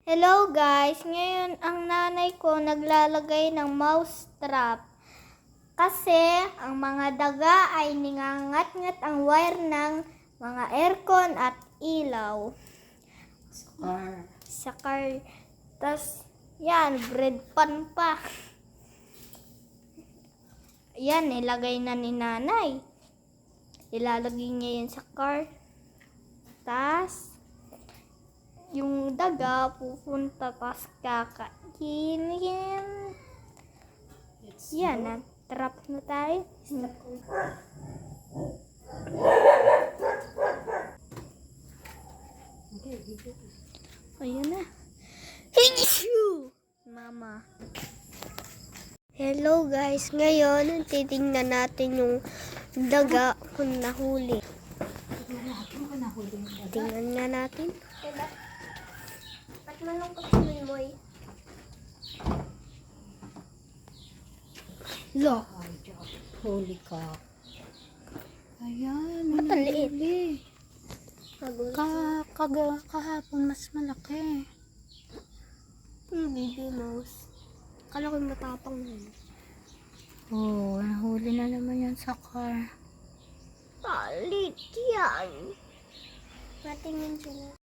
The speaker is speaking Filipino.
Hello guys! Ngayon ang nanay ko naglalagay ng mouse trap. Kasi ang mga daga ay ningangat-ngat ang wire ng mga aircon at ilaw. Sa car. Tas yan, bread pan pa. Yan, ilagay na ni nanay. Ilalagay niya yan sa car. Tas yung daga pupunta tas kakainin. Yan, na-trap na tayo. Ayun na. Higishu! Mama. Hello guys, ngayon titingnan natin yung daga kung nahuli. Tingnan nga natin. Ba't malungkot si Moy? Lo. Holy cow. Ayan, Maliit. manahuli. Kahapon mas malaki. Yung baby mouse. Kala ko matapang yun. Oh, nahuli na naman yan sa car. Palit yan. Patingin sila.